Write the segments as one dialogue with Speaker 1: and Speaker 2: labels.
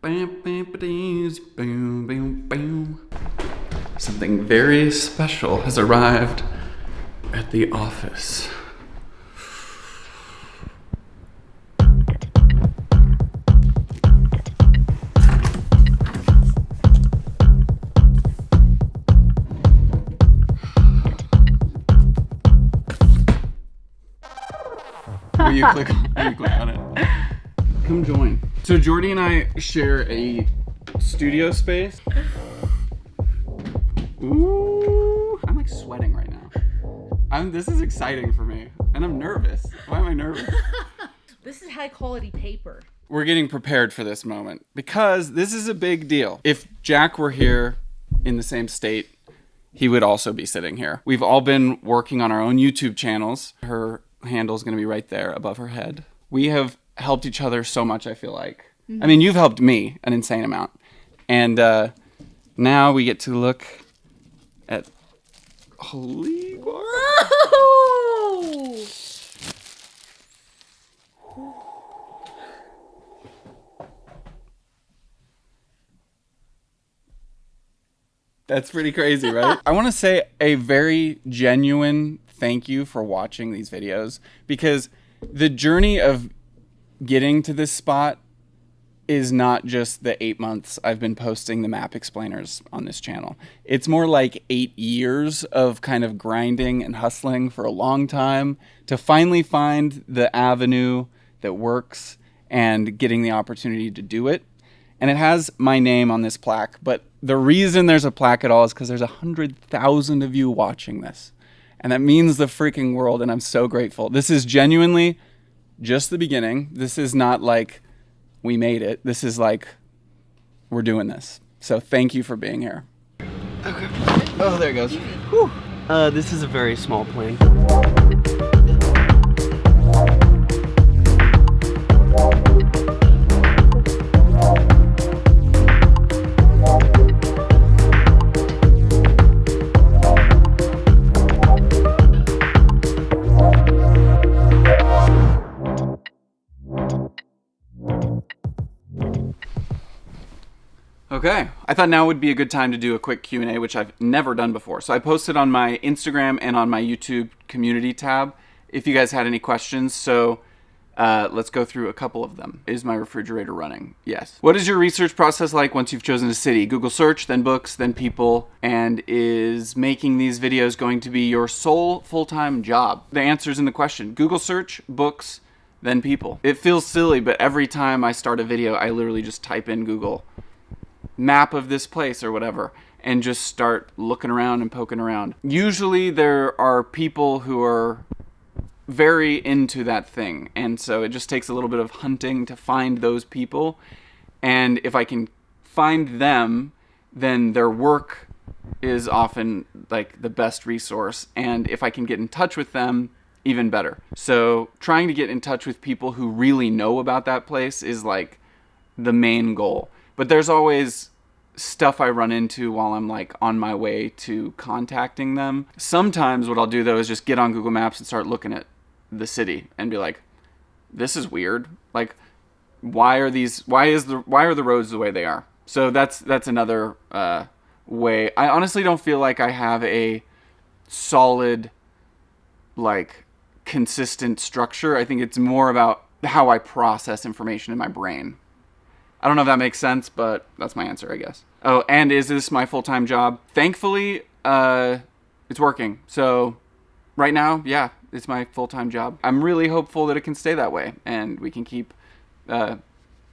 Speaker 1: Boom, boom, boom. Something very special has arrived at the office. Will you click on it? Come join. So Jordy and I share a studio space. Ooh, I'm like sweating right now. This is exciting for me, and I'm nervous. Why am I nervous?
Speaker 2: This is high quality paper.
Speaker 1: We're getting prepared for this moment because this is a big deal. If Jack were here in the same state, he would also be sitting here. We've all been working on our own YouTube channels. Her handle is going to be right there above her head. We have helped each other so much, I feel like. I mean, you've helped me an insane amount. And now we get to look at holy guar.
Speaker 2: Oh!
Speaker 1: That's pretty crazy, right? I want to say a very genuine thank you for watching these videos, because the journey of getting to this spot is not just the 8 months I've been posting the map explainers on this channel. It's more like 8 years of kind of grinding and hustling for a long time to finally find the avenue that works and getting the opportunity to do it. And it has my name on this plaque, but the reason there's a plaque at all is because there's 100,000 of you watching this. And that means the freaking world, and I'm so grateful. This is genuinely just the beginning. This is not like we made it. This is like we're doing this. So thank you for being here. Okay. Oh, there it goes.
Speaker 3: Whew. This is a very small plane.
Speaker 1: Okay, I thought now would be a good time to do a quick Q&A, which I've never done before. So I posted on my Instagram and on my YouTube community tab if you guys had any questions. So let's go through a couple of them. Is my refrigerator running? Yes. What is your research process like once you've chosen a city? Google search, then books, then people. And is making these videos going to be your sole full-time job? The answer's in the question. Google search, books, then people. It feels silly, but every time I start a video, I literally just type in Google map of this place or whatever and just start looking around and poking around. Usually there are people who are very into that thing, and so it just takes a little bit of hunting to find those people. And if I can find them, then their work is often like the best resource, and if I can get in touch with them, even better. So trying to get in touch with people who really know about that place is like the main goal. But there's always stuff I run into while I'm like on my way to contacting them. Sometimes what I'll do though is just get on Google Maps and start looking at the city and be like, this is weird. Like, why are the roads the way they are? So that's another way. I honestly don't feel like I have a solid, like, consistent structure. I think it's more about how I process information in my brain. I don't know if that makes sense, but that's my answer, I guess. Oh, and is this my full-time job? Thankfully, it's working. So right now, yeah, it's my full-time job. I'm really hopeful that it can stay that way and we can keep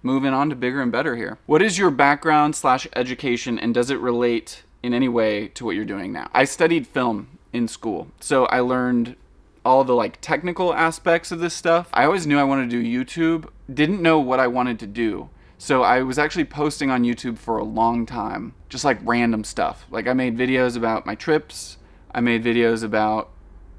Speaker 1: moving on to bigger and better here. What is your background/education, and does it relate in any way to what you're doing now? I studied film in school, so I learned all the like technical aspects of this stuff. I always knew I wanted to do YouTube, didn't know what I wanted to do. So I was actually posting on YouTube for a long time, just like random stuff. Like I made videos about my trips. I made videos about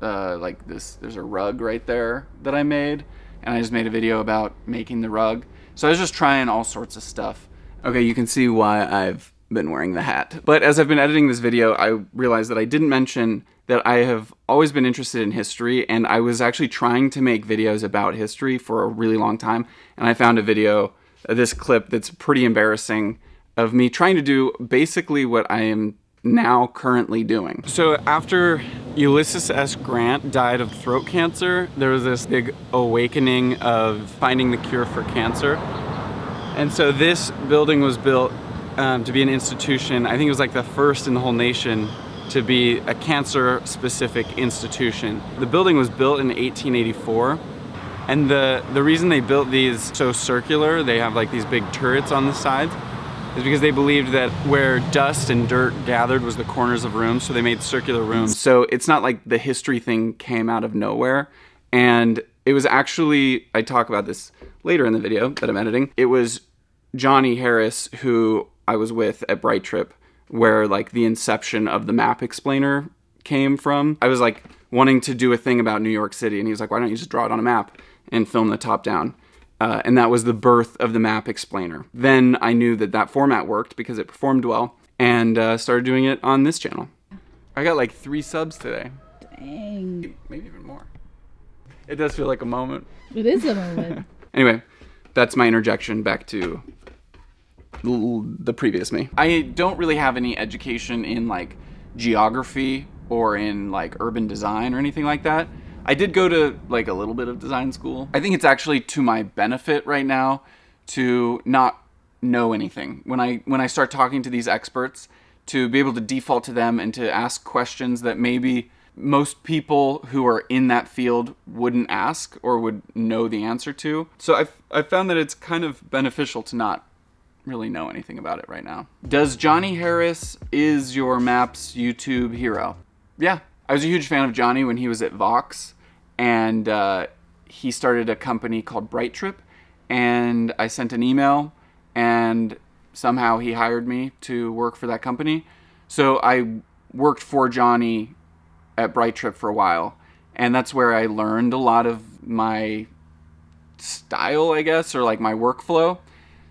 Speaker 1: like this, there's a rug right there that I made. And I just made a video about making the rug. So I was just trying all sorts of stuff. Okay, you can see why I've been wearing the hat. But as I've been editing this video, I realized that I didn't mention that I have always been interested in history, and I was actually trying to make videos about history for a really long time. And I found a video this clip that's pretty embarrassing of me trying to do basically what I am now currently doing. So after Ulysses S. Grant died of throat cancer, there was this big awakening of finding the cure for cancer. And so this building was built to be an institution. I think it was like the first in the whole nation to be a cancer-specific institution. The building was built in 1884, and the reason they built these so circular, they have like these big turrets on the sides, is because they believed that where dust and dirt gathered was the corners of rooms, so they made circular rooms. So it's not like the history thing came out of nowhere, and it was actually, I talk about this later in the video that I'm editing, it was Johnny Harris, who I was with at Bright Trip, where like the inception of the map explainer came from. I was like wanting to do a thing about New York City, and he was like, why don't you just draw it on a map and film the top down? And that was the birth of the map explainer. Then I knew that that format worked because it performed well, and started doing it on this channel. I got like 3 subs today.
Speaker 2: Dang.
Speaker 1: Maybe even more. It does feel like a moment.
Speaker 2: It is a moment.
Speaker 1: Anyway, that's my interjection back to the previous me. I don't really have any education in like geography or in like urban design or anything like that. I did go to like a little bit of design school. I think it's actually to my benefit right now to not know anything. When I start talking to these experts, to be able to default to them and to ask questions that maybe most people who are in that field wouldn't ask or would know the answer to. So I've found that it's kind of beneficial to not really know anything about it right now. Does Johnny Harris is your Maps YouTube hero? Yeah, I was a huge fan of Johnny when he was at Vox, and he started a company called Bright Trip, and I sent an email, and somehow he hired me to work for that company. So I worked for Johnny at Bright Trip for a while, and that's where I learned a lot of my style, I guess, or like my workflow.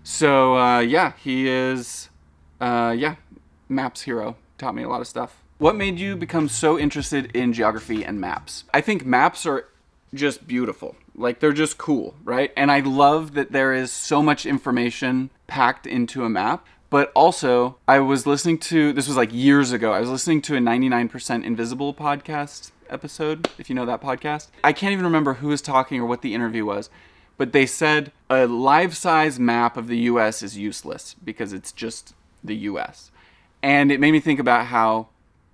Speaker 1: So yeah, he is Maps hero. Taught me a lot of stuff. What made you become so interested in geography and maps? I think maps are just beautiful. Like, they're just cool, right? And I love that there is so much information packed into a map. But also, I was listening to, this was like years ago, I was listening to a 99% Invisible podcast episode, if you know that podcast. I can't even remember who was talking or what the interview was, but they said a life-size map of the US is useless because it's just the US. And it made me think about how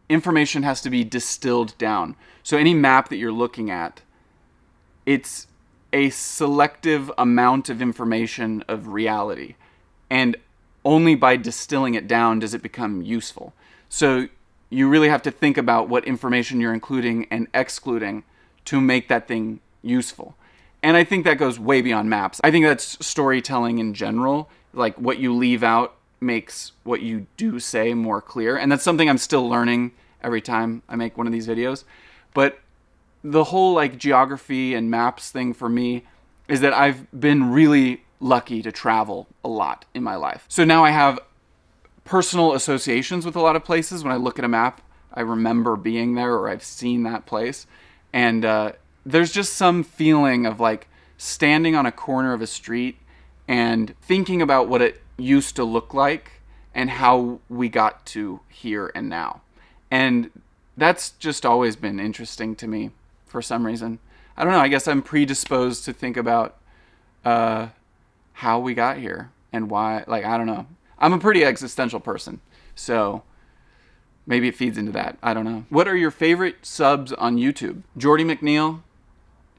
Speaker 1: information has to be distilled down. So any map that you're looking at, it's a selective amount of information of reality. And only by distilling it down does it become useful. So you really have to think about what information you're including and excluding to make that thing useful. And I think that goes way beyond maps. I think that's storytelling in general. Like, what you leave out makes what you do say more clear. And that's something I'm still learning every time I make one of these videos. But the whole like geography and maps thing for me is that I've been really lucky to travel a lot in my life. So now I have personal associations with a lot of places. When I look at a map, I remember being there or I've seen that place. And there's just some feeling of like standing on a corner of a street and thinking about what it used to look like and how we got to here and now. And that's just always been interesting to me for some reason. I don't know, I guess I'm predisposed to think about how we got here and why, like, I don't know. I'm a pretty existential person, so maybe it feeds into that. I don't know. What are your favorite subs on YouTube? Jordy McNeil,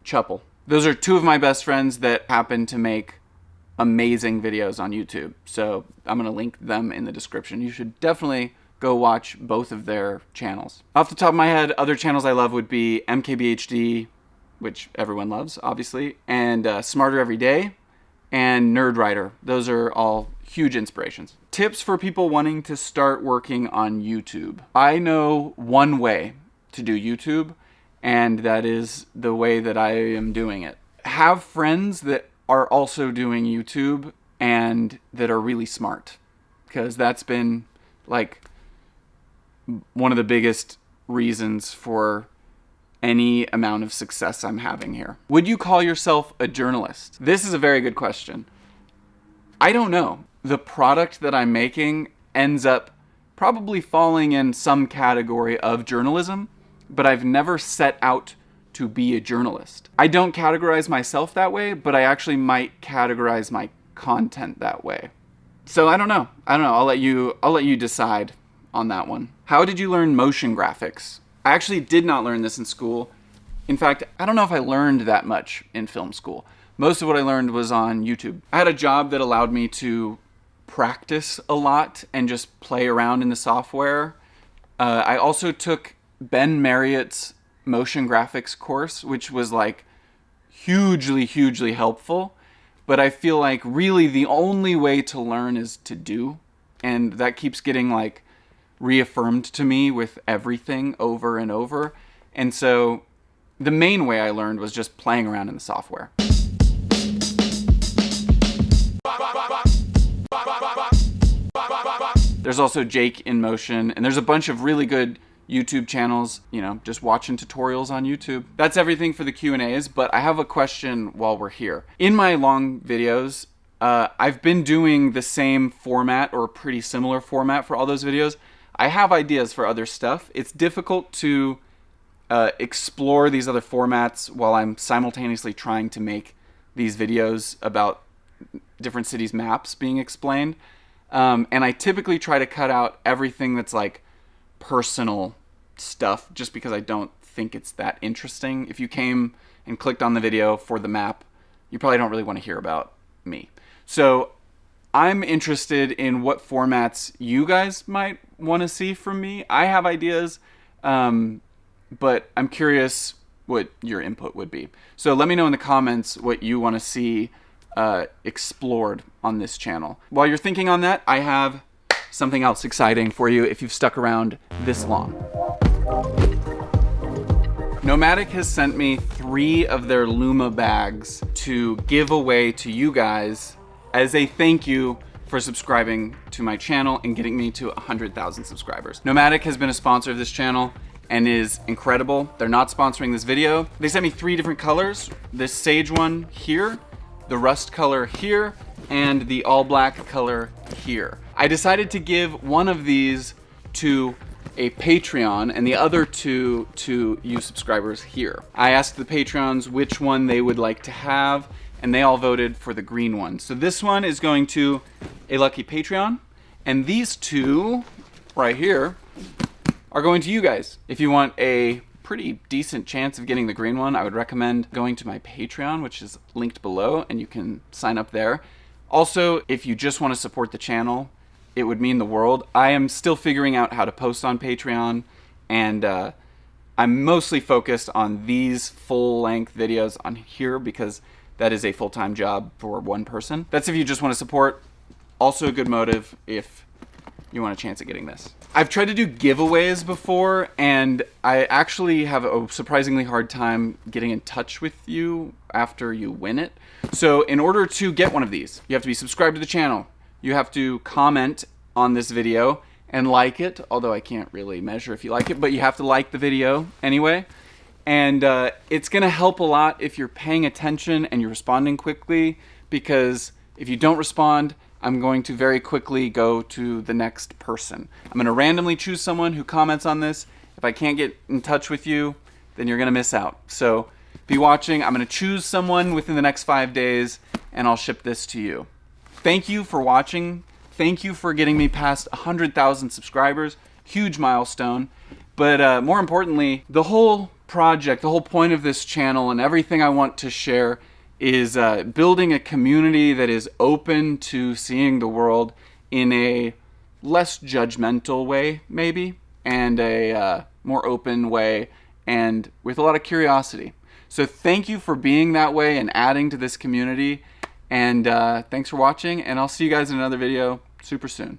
Speaker 1: Chuppel. Those are 2 of my best friends that happen to make amazing videos on YouTube. So I'm going to link them in the description. You should definitely go watch both of their channels. Off the top of my head, other channels I love would be MKBHD, which everyone loves, obviously, and Smarter Every Day, and Nerdwriter. Those are all huge inspirations. Tips for people wanting to start working on YouTube. I know one way to do YouTube, and that is the way that I am doing it. Have friends that are also doing YouTube and that are really smart, because that's been like one of the biggest reasons for any amount of success I'm having here. Would you call yourself a journalist? This is a very good question. I don't know. The product that I'm making ends up probably falling in some category of journalism, but I've never set out to be a journalist. I don't categorize myself that way, but I actually might categorize my content that way. So I don't know. I'll let you decide on that one. How did you learn motion graphics? I actually did not learn this in school. In fact, I don't know if I learned that much in film school. Most of what I learned was on YouTube. I had a job that allowed me to practice a lot and just play around in the software. I also took Ben Marriott's motion graphics course, which was like hugely helpful. But I feel like really the only way to learn is to do. And that keeps getting like reaffirmed to me with everything over and over. And so the main way I learned was just playing around in the software. There's also Jake in Motion, and there's a bunch of really good YouTube channels, just watching tutorials on YouTube. That's everything for the Q&As, but I have a question while we're here. In my long videos, I've been doing the same format or a pretty similar format for all those videos. I have ideas for other stuff. It's difficult to explore these other formats while I'm simultaneously trying to make these videos about different cities' maps being explained. And I typically try to cut out everything that's like personal stuff just because I don't think it's that interesting. If you came and clicked on the video for the map, you probably don't really want to hear about me. So I'm interested in what formats you guys might want to see from me. I have ideas, but I'm curious what your input would be. So let me know in the comments what you want to see explored on this channel. While you're thinking on that, I have something else exciting for you if you've stuck around this long. Nomadic has sent me 3 of their Luma bags to give away to you guys as a thank you for subscribing to my channel and getting me to 100,000 subscribers. Nomadic has been a sponsor of this channel and is incredible. They're not sponsoring this video. They sent me 3 different colors. This sage one here, the rust color here, and the all black color here. I decided to give one of these to a Patreon and the other 2 to you subscribers here. I asked the Patreons which one they would like to have, and they all voted for the green one. So this one is going to a lucky Patreon, and these 2 right here are going to you guys. If you want a pretty decent chance of getting the green one, I would recommend going to my Patreon, which is linked below, and you can sign up there. Also, if you just want to support the channel, it would mean the world. I am still figuring out how to post on Patreon, and I'm mostly focused on these full-length videos on here because that is a full-time job for one person. That's if you just want to support. Also a good motive if you want a chance at getting this. I've tried to do giveaways before, and I actually have a surprisingly hard time getting in touch with you after you win it. So in order to get one of these, you have to be subscribed to the channel. You have to comment on this video and like it, although I can't really measure if you like it, but you have to like the video anyway. And it's gonna help a lot if you're paying attention and you're responding quickly, because if you don't respond, I'm going to very quickly go to the next person. I'm gonna randomly choose someone who comments on this. If I can't get in touch with you, then you're gonna miss out. So be watching. I'm gonna choose someone within the next 5 days, and I'll ship this to you. Thank you for watching. Thank you for getting me past 100,000 subscribers. Huge milestone. But more importantly, the whole project, the whole point of this channel and everything I want to share is building a community that is open to seeing the world in a less judgmental way, maybe, and a more open way, and with a lot of curiosity. So thank you for being that way and adding to this community, and thanks for watching, and I'll see you guys in another video super soon.